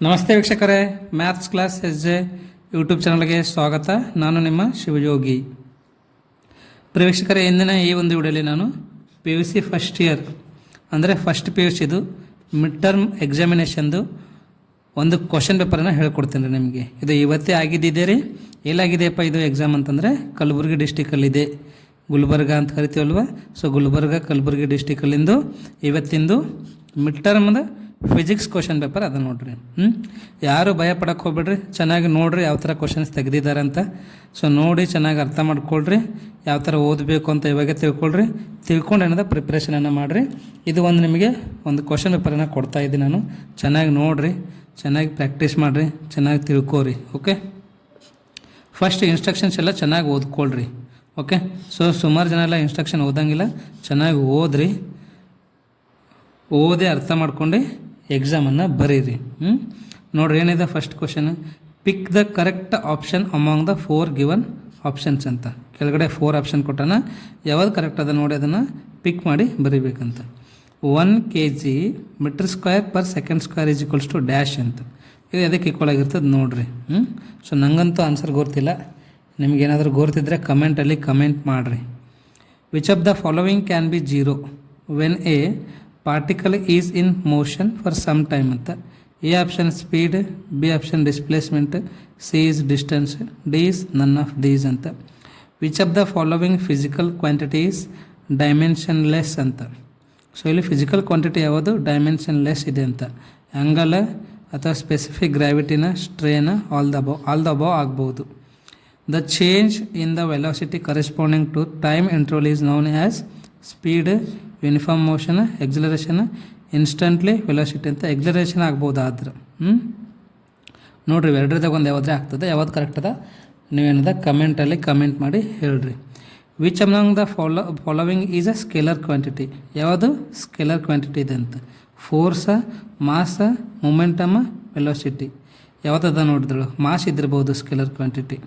ನಮಸ್ತೆ ವೀಕ್ಷಕರೇ, maths class S J YouTube ಚಾನಲ್ಗೆ ಸ್ವಾಗತ. ನಾನು ನಿಮ್ಮ ಶಿವಯೋಗಿ. ವೀಕ್ಷಕರೇ, ಇಂದಿನ ಈ ಒಂದು ವಿಡಿಯೋಲಿ ನಾನು PUC ಫಸ್ಟ್ ಇಯರ್ ಅಂದರೆ ಫಸ್ಟ್ PUCದು ಮಿಡ್ ಟರ್ಮ್ ಎಕ್ಸಾಮಿನೇಷನ್ದು ಒಂದು ಕ್ವಶನ್ ಪೇಪರನ್ನು ಹೇಳ್ಕೊಡ್ತೀನಿ ರೀ ನಿಮಗೆ. ಇದು ಇವತ್ತೇ ಆಗಿದ್ದಿದೆ ರೀ. ಎಲ್ಲಾಗಿದೆಯಪ್ಪ ಇದು ಎಕ್ಸಾಮ್ ಅಂತಂದರೆ ಕಲಬುರಗಿ ಡಿಸ್ಟಿಕಲ್ಲಿದೆ. ಗುಲ್ಬರ್ಗ ಅಂತ ಕರಿತೀವಲ್ವ, ಸೊ ಗುಲ್ಬರ್ಗ ಕಲಬುರಗಿ ಡಿಸ್ಟಿಕಲ್ಲಿಂದು ಇವತ್ತಿಂದು ಮಿಡ್ ಟರ್ಮ್ದು ಫಿಸಿಕ್ಸ್ ಕ್ವಶನ್ ಪೇಪರ್ ಅದ ನೋಡ್ರಿ. ಯಾರು ಭಯ ಪಡಕ್ಕೆ ಹೋಗ್ಬೇಡ್ರಿ, ಚೆನ್ನಾಗಿ ನೋಡಿರಿ ಯಾವ ಥರ ಕ್ವಶನ್ಸ್ ತೆಗೆದಿದ್ದಾರೆ ಅಂತ. ಸೊ ನೋಡಿ ಚೆನ್ನಾಗಿ ಅರ್ಥ ಮಾಡ್ಕೊಳ್ರಿ, ಯಾವ ಥರ ಓದಬೇಕು ಅಂತ ಇವಾಗೆ ತಿಳ್ಕೊಂಡು ಏನದ ಪ್ರಿಪ್ರೇಷನನ್ನು ಮಾಡಿರಿ. ಇದು ಒಂದು ನಿಮಗೆ ಒಂದು ಕ್ವಶನ್ ಪೇಪರನ್ನು ಕೊಡ್ತಾ ಇದ್ದೀನಿ ನಾನು. ಚೆನ್ನಾಗಿ ನೋಡಿರಿ, ಚೆನ್ನಾಗಿ ಪ್ರಾಕ್ಟೀಸ್ ಮಾಡಿರಿ, ಚೆನ್ನಾಗಿ ತಿಳ್ಕೊರಿ. ಓಕೆ, ಫಸ್ಟ್ ಇನ್ಸ್ಟ್ರಕ್ಷನ್ಸ್ ಎಲ್ಲ ಚೆನ್ನಾಗಿ ಓದ್ಕೊಳ್ರಿ. ಓಕೆ, ಸೊ ಸುಮಾರು ಜನ ಎಲ್ಲ ಇನ್ಸ್ಟ್ರಕ್ಷನ್ ಓದಂಗಿಲ್ಲ, ಚೆನ್ನಾಗಿ ಓದ್ರಿ, ಓದಿ ಅರ್ಥ ಮಾಡ್ಕೊಂಡು ಎಕ್ಸಾಮನ್ನು ಬರೀರಿ. ನೋಡ್ರಿ ಏನಿದೆ first question, pick the correct option among the 4 given options ಅಂತ. ಕೆಳಗಡೆ 4 ಆಪ್ಷನ್ ಕೊಟ್ಟಾನ, ಯಾವ್ದು ಕರೆಕ್ಟ್ ಅದ ನೋಡಿ ಅದನ್ನು ಪಿಕ್ ಮಾಡಿ ಬರೀಬೇಕಂತ. 1 kg metre square per second square is equals to dash ಅಂತ. ಇದು ಅದಕ್ಕೆ ಈಕ್ವಲ್ ಆಗಿರ್ತದೆ ನೋಡ್ರಿ. ಸೊ ನನಗಂತೂ ಆನ್ಸರ್ ಗೊತ್ತಿಲ್ಲ, ನಿಮಗೇನಾದರೂ ಗೊತ್ತಿದ್ರೆ ಕಮೆಂಟಲ್ಲಿ ಕಮೆಂಟ್ ಮಾಡಿರಿ. Which of the following can be 0 when a particle is in motion for some time ಅಂತ. A option speed, B option displacement, C is distance, D is none of these ಅಂತ. Which of the following physical quantities dimensionless ಅಂತ. So ಇಲ್ಲಿ physical quantity ಯಾವುದು ಡೈಮೆನ್ಷನ್ಲೆಸ್ ಇದೆ ಅಂತ. Angle ಅಥವಾ specific ಗ್ರಾವಿಟಿನ, ಸ್ಟ್ರೇನ, ಆಲ್ ದ ಅಬೌವ್ ಆಗ್ಬೋದು. The change in the velocity corresponding to time interval is known as speed, uniform motion, acceleration, instantly velocity ಅಂತ. ಎಕ್ಸಲರೇಷನ್ ಆಗ್ಬೋದು ಆದ್ರೆ ನೋಡಿರಿ ಎರಡರದಾಗ ಒಂದು ಯಾವುದ್ರೆ ಆಗ್ತದೆ, ಯಾವ್ದು ಕರೆಕ್ಟ್ ಅದ ನೀವೇನದ ಕಮೆಂಟಲ್ಲಿ ಕಮೆಂಟ್ ಮಾಡಿ ಹೇಳ್ರಿ. Which among the following is a scalar quantity. ಯಾವುದು ಸ್ಕೇಲರ್ ಕ್ವಾಂಟಿಟಿ ಇದೆ ಅಂತ. ಫೋರ್ಸ, ಮಾಸ, ಮೊಮೆಂಟಮ್, ವೆಲಾಸಿಟಿ ಯಾವುದದ ನೋಡಿದ್ರು. ಮಾಸ್ ಇದ್ದಿರ್ಬೋದು scalar quantity.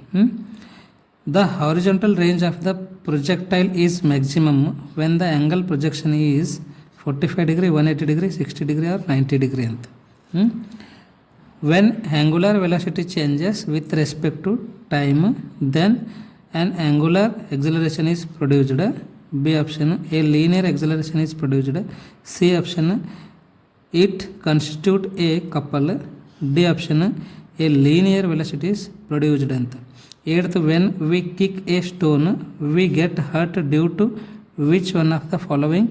The horizontal range of the projectile is maximum when the angle projection is 45 degree, 180 degree, 60 degree or 90 degree ಅಂತ. When angular velocity changes with respect to time, then an angular acceleration is produced. B option, a linear acceleration is produced. C option, it constitute a couple. D option, a linear velocity is produced ಅಂತ. Eighth, when we kick a stone, we get hurt due to which one of the following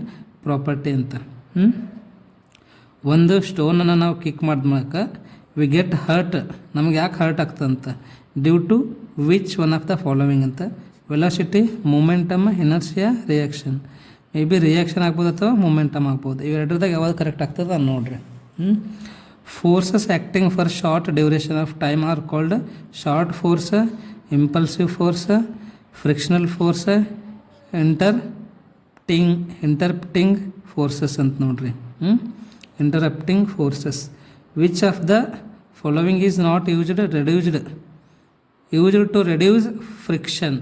property ಅಂತ. ಒಂದು ಸ್ಟೋನನ್ನು ನಾವು kick ಮಾಡಿದ ಮೂಲಕ we get hurt, ನಮಗೆ ಯಾಕೆ hurt ಆಗ್ತದಂತ. Due to which one of the following ಅಂತ. Velocity, momentum, inertia, reaction. May be reaction ಆಗ್ಬೋದು ಅಥವಾ ಮೊಮೆಂಟಮ್ ಆಗ್ಬೋದು. ಇವೆರಡರದಾಗ ಯಾವ್ದು ಕರೆಕ್ಟ್ ಆಗ್ತದೆ ಅದು ನೋಡ್ರಿ. Forces acting for short duration of time are called short force, impulsive force, frictional force, interrupting forces ಅಂತ ನೋಡ್ರಿ. Interrupting forces. Which of the following is not used to reduce friction.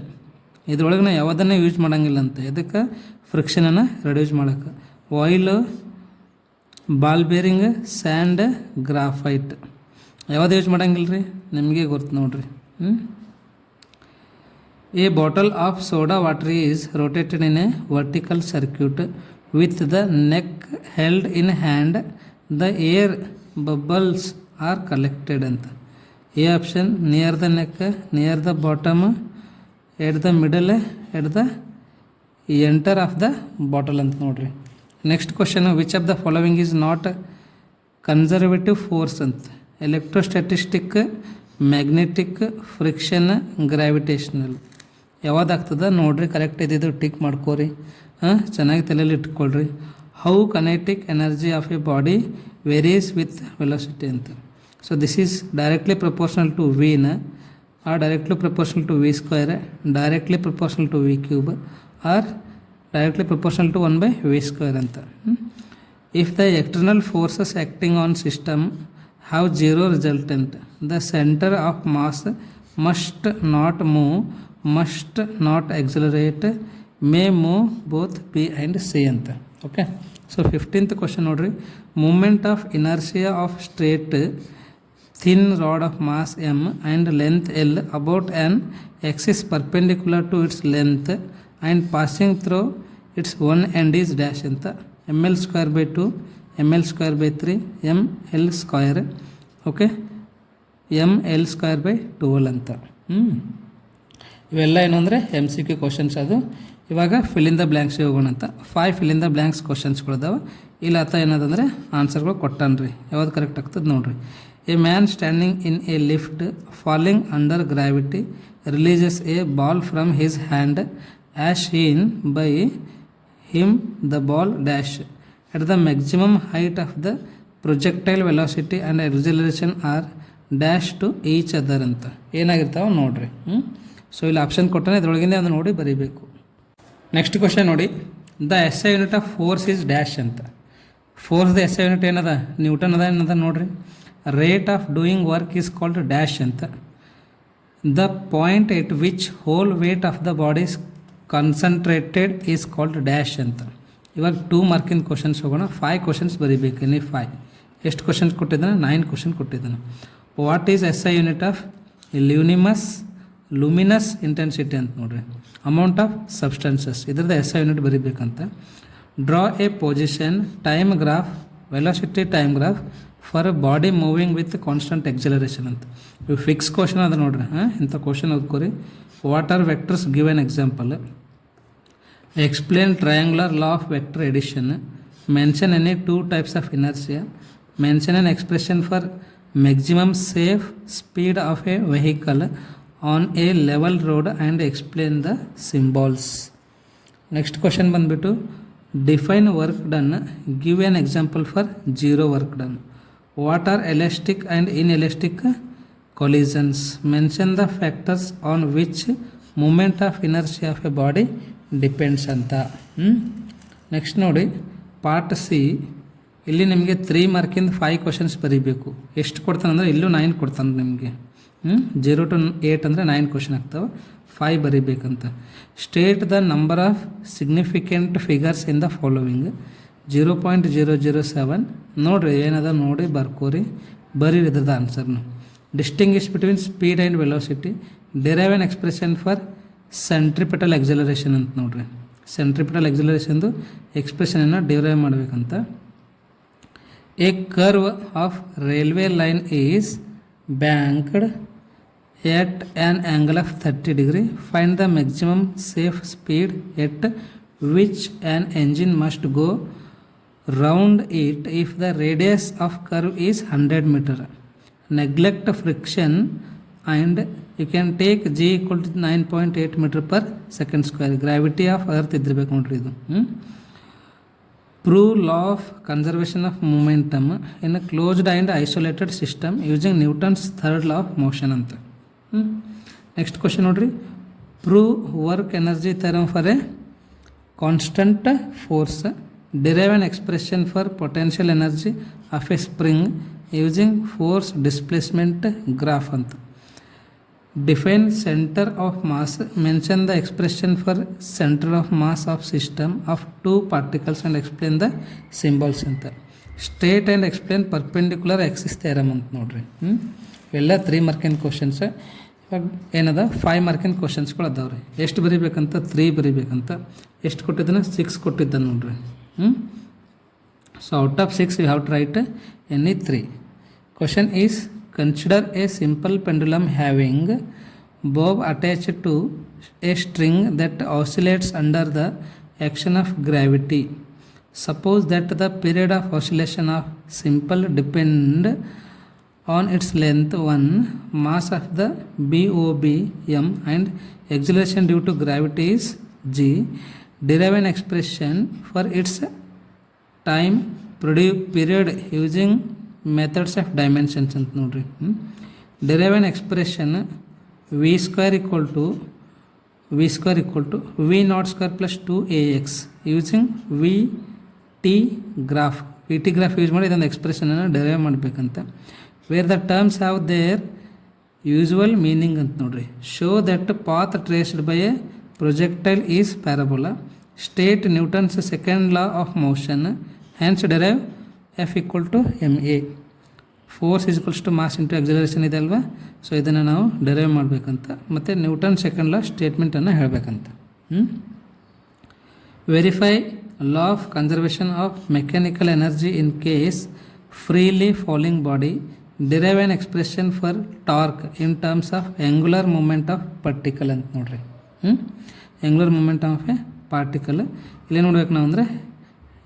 ಇದ್ರೊಳಗೆ ನಾವು ಯಾವುದನ್ನು ಯೂಸ್ ಮಾಡೋಂಗಿಲ್ಲ ಅಂತ. ಇದಕ್ಕೆ ಫ್ರಿಕ್ಷನನ್ನು ರೆಡ್ಯೂಸ್ ಮಾಡೋಕ್ಕೆ. Oil, ball bearing, sand, graphite ಯಾವುದು ಯೂಸ್ ಮಾಡೋಂಗಿಲ್ಲ ರೀ, ನಿಮಗೆ ಗೊತ್ತು ನೋಡ್ರಿ. A bottle of soda water is rotated in a vertical circuit with the neck held in hand. The air bubbles are collected ಅಂತ. A option, near the neck, near the bottom, at the middle, at the center of the bottle ಅಂತ ನೋಡ್ರಿ. Next question, which of the following is not conservative force ಅಂತ. Electrostatic, magnetic, friction, gravitational ಯಾವ್ದಾಗ್ತದೆ ನೋಡ್ರಿ. Correct ಇದ್ದಿದ್ದು tick ಮಾಡ್ಕೋರಿ, ಚೆನ್ನಾಗಿ ತಲೆಯಲ್ಲಿ ಇಟ್ಕೊಳ್ರಿ. How kinetic energy of a body varies with velocity ಅಂತ. So this is directly proportional to ವಿನ, or directly proportional to v square, directly proportional to v cube, or directly proportional to 1/v square ಅಂತ. If the external forces acting on system have 0 resultant, the center of mass must not move, must not accelerate, may move both B and C ಅಂತ. Okay, so 15th question ನೋಡ್ರಿ. Moment of inertia of straight thin rod of mass m and length l about an axis perpendicular to its length and passing through its one end is dash ಅಂತ ml square by 2 ml square by 3 ml square okay ml square by 12 ಅಂತ ಇವೆಲ್ಲ ಏನು ಅಂದರೆ M C Q questions. ಅದು ಇವಾಗ fill in the blanks ಹೋಗೋಣ ಅಂತ. 5 fill in the blanks ಕ್ವಶನ್ಸ್ಗಳಿದಾವೆ. ಇಲ್ಲ ಆತ ಏನದಂದರೆ ಆನ್ಸರ್ಗಳು ಕೊಟ್ಟಾನ್ರಿ. ಯಾವ್ದು ಕರೆಕ್ಟ್ ಆಗ್ತದೆ ನೋಡಿರಿ. A man standing in a lift falling under gravity releases a ball from his hand as seen by him the ball dash at the maximum height of the projectile velocity and acceleration are dash to each other ಅಂತ ಏನಾಗಿರ್ತಾವೆ ನೋಡಿರಿ. So ಇಲ್ಲಿ option ಕೊಟ್ಟರೆ ಇದರೊಳಗಿಂದ ಅದನ್ನು ನೋಡಿ ಬರೀಬೇಕು. Next question ನೋಡಿ, the S I unit of force is dash ಅಂತ. ಫೋರ್ಸ್ದ ಎಸ್ ಐ ಯೂನಿಟ್ ಏನದ ನ್ಯೂಟನ್ ಅದ ಏನದ ನೋಡಿರಿ. Rate of doing work is called dash ಅಂತ. The point at which whole weight of the body is concentrated is called dash ಅಂತ. ಇವಾಗ 2 ಮಾರ್ಕಿನ questions ಹೋಗೋಣ. 5 ಕ್ವಶನ್ಸ್ ಬರೀಬೇಕು. ಎನಿ 5 ಎಷ್ಟು ಕ್ವಶನ್ಸ್ ಕೊಟ್ಟಿದ್ದಾನೆ? 9 ಕ್ವಶನ್ ಕೊಟ್ಟಿದ್ದಾನೆ. What is S I unit of luminous intensity ಅಂತ ನೋಡ್ರಿ. ಅಮೌಂಟ್ ಆಫ್ ಸಬ್ಸ್ಟೆನ್ಸಸ್ ಇದ್ರದ್ದು ಎಸ್ ಐ ಯೂನಿಟ್ ಬರೀಬೇಕಂತ. Draw a position time graph velocity time graph for body moving with constant acceleration ಅಂತ. ಇವು fix question ಅದ ನೋಡ್ರಿ. ಇಂಥ ಕ್ವಶನ್ ಓದ್ಕೋರಿ. What are vectors give an example. Explain triangular law of vector addition. Mention any 2 types of inertia. Mention an expression for maximum safe speed of a vehicle on a level road and explain the symbols. Next question ಬಂದುಬಿಟ್ಟು define work done. Give an example for zero work done. What are elastic and inelastic collisions. Mention the factors on which movement of inertia of a body depends ಅಂತ. Next ನೋಡಿ part C. ಇಲ್ಲಿ ನಿಮಗೆ 3 ಮಾರ್ಕಿಂದ 5 questions ಬರೀಬೇಕು. ಎಷ್ಟು ಕೊಡ್ತಾನೆ ಅಂದರೆ ಇಲ್ಲೂ 9 ಕೊಡ್ತಾನೆ ನಿಮಗೆ. 0 to 8 ಅಂದರೆ 9 ಕ್ವಶನ್ ಆಗ್ತಾವೆ. 5 ಬರೀಬೇಕಂತ. State the number of significant figures in the following. 0.007 ನೋಡಿರಿ ಏನದ ನೋಡಿ ಬರ್ಕೋರಿ. ಬರೀರಿ ಇದ್ರದ್ದು ಆನ್ಸರ್ನು. Distinguish between speed and velocity. Derive an expression for centripetal acceleration ಅಂತ ನೋಡ್ರಿ. ಸೆಂಟ್ರಿಪಿಟಲ್ ಎಕ್ಸಲರೇಷನ್ದು ಎಕ್ಸ್ಪ್ರೆಷನನ್ನು ಡಿರೈವ್ ಮಾಡಬೇಕಂತ. A curve of railway line is banked at an angle of 30 degree. Find the maximum safe speed at which an engine must go round it if the radius of curve is 100 meter. Neglect friction and you can take g equal to 9.8 meter per second square. Gravity of earth ಇದ್ದಿರ್ಬೇಕು ನೋಡ್ರಿ ಇದು. Prove law of conservation of momentum in a closed and isolated system using Newton's third law of motion ಅಂತ. Next question ನೋಡ್ರಿ. Prove work energy theorem for a constant force. Derive an expression for potential energy of a spring using force displacement graph ಅಂತ. Define centre of mass. Mention the expression for centre of mass of system of 2 particles and explain the symbols ಅಂತ. State and explain perpendicular axis theorem ಅಂತ ನೋಡ್ರಿ. ಇವೆಲ್ಲ 3 ಮಾರ್ಕಿನ questions. ಇವಾಗ ಏನದ 5 ಮಾರ್ಕಿನ ಕ್ವಶನ್ಸ್ಗಳು ಅದಾವ್ರಿ. ಎಷ್ಟು ಬರೀಬೇಕಂತ? 3 ಬರೀಬೇಕಂತ. ಎಷ್ಟು ಕೊಟ್ಟಿದ್ದಾನೆ? 6 ಕೊಟ್ಟಿದ್ದಾನೆ ನೋಡ್ರಿ. So out of 6 you have to write any 3. Question is, consider a simple pendulum having bob attached to a string that oscillates under the action of gravity. Suppose that the period of oscillation of simple depend on its length 1, mass of the bob m and acceleration due to gravity is g. Derive an expression for its time period using methods of dimensions ಅಂತ ನೋಡ್ರಿ. Derive an expression v square equal to v naught square plus 2ax using vt graph use ಮಾಡಿ ಇದೊಂದು ಎಕ್ಸ್ಪ್ರೆಷನನ್ನು derive ಮಾಡಬೇಕಂತ. Where the terms have their usual meaning ಅಂತ ನೋಡ್ರಿ. Show that path traced by a projectile is parabola. State Newton's second law of motion. Hence derive F equal to ma. Force is equals to mass into acceleration ಇದೆ ಅಲ್ವಾ. So ಇದನ್ನು ನಾವು derive ಮಾಡಬೇಕಂತ, ಮತ್ತು Newton second law ಸ್ಟೇಟ್ಮೆಂಟನ್ನು ಹೇಳಬೇಕಂತ. Verify law of conservation of mechanical energy in case freely falling body. Derive an expression for torque in terms of angular moment of particle ಅಂತ ನೋಡ್ರಿ. Angular moment of a particle ಇಲ್ಲಿ ನೋಡ್ಬೇಕು ನಾವು ಅಂದರೆ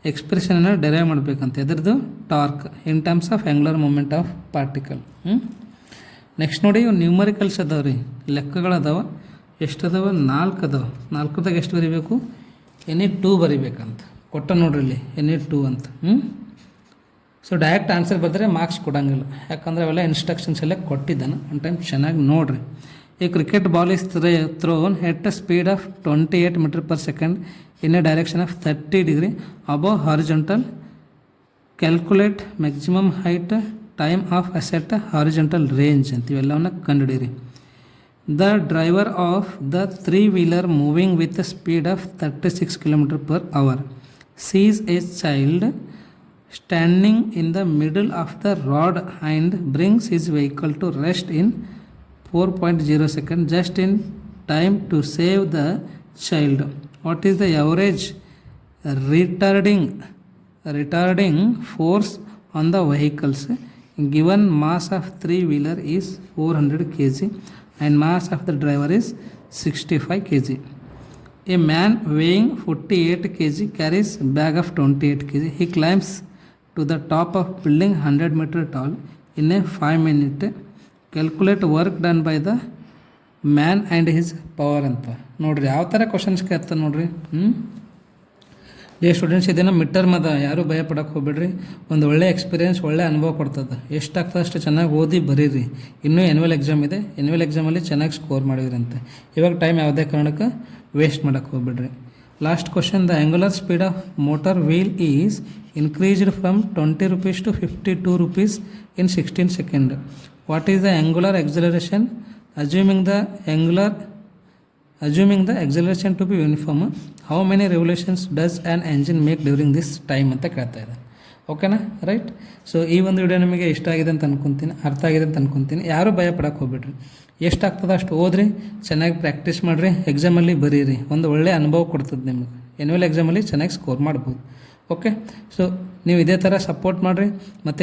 ಎಕ್ಸ್ಪ್ರೆಷನನ್ನು derive ಮಾಡಬೇಕಂತ ಎದ್ರದ್ದು torque in terms of angular moment of particle. Next ನೋಡಿ ಇವು ನ್ಯೂಮರಿಕಲ್ಸ್ ಅದಾವೆ ರೀ, ಲೆಕ್ಕಗಳದಾವೆ. ಎಷ್ಟು ಅದಾವೆ? 4 ಅದಾವೆ. 4ದಾಗ ಎಷ್ಟು ಬರೀಬೇಕು? NE2 ಬರೀಬೇಕಂತ ಕೊಟ್ಟ ನೋಡ್ರಿ ಇಲ್ಲಿ NE2 ಅಂತ. ಸೊ ಡೈರೆಕ್ಟ್ ಆನ್ಸರ್ ಬರೆದ್ರೆ ಮಾರ್ಕ್ಸ್ ಕೊಡೋಂಗಿಲ್ಲ, ಯಾಕಂದರೆ ಅವೆಲ್ಲ ಇನ್ಸ್ಟ್ರಕ್ಷನ್ಸ್ ಎಲ್ಲ ಕೊಟ್ಟಿದ್ದಾನೆ. ಒನ್ ಟೈಮ್ ಚೆನ್ನಾಗಿ ನೋಡಿರಿ. A cricket ball is thrown at a speed of 28 meter per second in a direction of 30 degree above horizontal. Calculate maximum height, time of ascent, horizontal range ಅಂತ ಇವೆಲ್ಲವನ್ನ ಕಂಡುಹಿಡಿಯಿರಿ. The driver of the three-wheeler moving with a speed of 36 km per hour sees a child standing in the middle of the road and brings his vehicle to rest in 4.0 seconds just in time to save the child. What is the average retarding force on the vehicles given mass of three-wheeler is 400 kg and mass of the driver is 65 kg. A man weighing 48 kg carries bag of 28 kg. He climbs to the top of building 100 meter tall in a 5 minute. Calculate work done by the man and his power ಅಂತ ನೋಡಿರಿ. ಯಾವ ಥರ questions ಕೇಳ್ತಾರೆ ನೋಡಿರಿ. Students ಇದನ್ನು mid term ಅದ, ಯಾರೂ ಭಯ ಪಡೋಕ್ಕೆ ಹೋಗ್ಬೇಡ್ರಿ. ಒಂದು ಒಳ್ಳೆ ಎಕ್ಸ್ಪೀರಿಯೆನ್ಸ್, ಒಳ್ಳೆ ಅನುಭವ ಕೊಡ್ತದೆ. ಎಷ್ಟಾಗ್ತದೆ ಅಷ್ಟು ಚೆನ್ನಾಗಿ ಓದಿ ಬರೀರಿ. ಇನ್ನೂ ಎನ್ಯುವಲ್ ಎಕ್ಸಾಮ್ ಇದೆ, ಎನ್ಯುವಲ್ ಎಕ್ಸಾಮಲ್ಲಿ ಚೆನ್ನಾಗಿ ಸ್ಕೋರ್ ಮಾಡಿದ್ರಂತೆ. ಇವಾಗ ಟೈಮ್ ಯಾವುದೇ ಕಾರಣಕ್ಕೆ ವೇಸ್ಟ್ ಮಾಡೋಕ್ಕೆ ಹೋಗ್ಬೇಡ್ರಿ. Last question, the angular speed of motor wheel is increased from 20 rupees to 52 rupees in 16 seconds. What is the angular acceleration assuming the acceleration to be uniform? How many revolutions does an engine make during this time ಅಂತ ಕೇಳ್ತಾ ಇದೆ. ಓಕೆನಾ? Right. So ಈ ಒಂದು video ನಿಮಗೆ ಇಷ್ಟ ಆಗಿದೆ ಅಂತ ಅನ್ಕೊತೀನಿ, ಅರ್ಥ ಆಗಿದೆ ಅಂತ ಅನ್ಕೊತೀನಿ. ಯಾರೂ ಭಯ ಪಡೋಕ್ಕೆ ಹೋಗ್ಬಿಡ್ರಿ. ಎಷ್ಟಾಗ್ತದೆ ಅಷ್ಟು ಓದ್ರಿ, ಚೆನ್ನಾಗಿ ಪ್ರಾಕ್ಟೀಸ್ ಮಾಡಿರಿ, ಎಕ್ಸಾಮಲ್ಲಿ ಬರೀರಿ. ಒಂದು ಒಳ್ಳೆಯ ಅನುಭವ ಕೊಡ್ತದೆ ನಿಮಗೆ. ಎನ್ಯುವಲ್ ಎಕ್ಸಾಮಲ್ಲಿ ಚೆನ್ನಾಗಿ ಸ್ಕೋರ್ ಮಾಡ್ಬೋದು. ಓಕೆ. ಸೊ ನೀವು ಇದೇ ಥರ ಸಪೋರ್ಟ್ ಮಾಡಿರಿ. ಮತ್ತು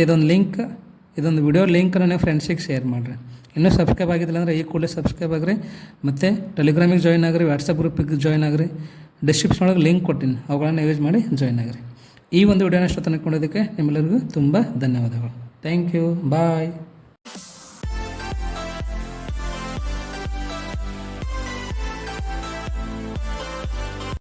ಇದೊಂದು ವಿಡಿಯೋ ಲಿಂಕನ್ನು ನೀವು ಫ್ರೆಂಡ್ಸಿಗೆ ಶೇರ್ ಮಾಡಿರಿ. ಇನ್ನೂ ಸಬ್ಸ್ಕ್ರೈಬ್ ಆಗಿದ್ದಿಲ್ಲ ಅಂದರೆ ಈ ಕೂಡಲೇ ಸಬ್ಸ್ಕ್ರೈಬ್ ಆಗಿರಿ. ಮತ್ತು ಟೆಲಿಗ್ರಾಮಿಗೆ ಜಾಯ್ನ್ ಆಗಿರಿ, ವಾಟ್ಸಪ್ ಗ್ರೂಪಿಗೆ ಜಾಯ್ನ್ ಆಗಿರಿ. ಡಿಸ್ಕ್ರಿಪ್ಷನ್ ಒಳಗೆ ಲಿಂಕ್ ಕೊಟ್ಟಿನಿ, ಅವುಗಳನ್ನು ಯೂಸ್ ಮಾಡಿ ಜಾಯ್ನ್ ಆಗಿರಿ. ಈ ಒಂದು ವಿಡಿಯೋನ ಅಷ್ಟು ತನಕ ನೋಡೋದಕ್ಕೆ ನಿಮ್ಮೆಲ್ಲರಿಗೂ ತುಂಬ ಧನ್ಯವಾದಗಳು. Thank you. ಬಾಯ್.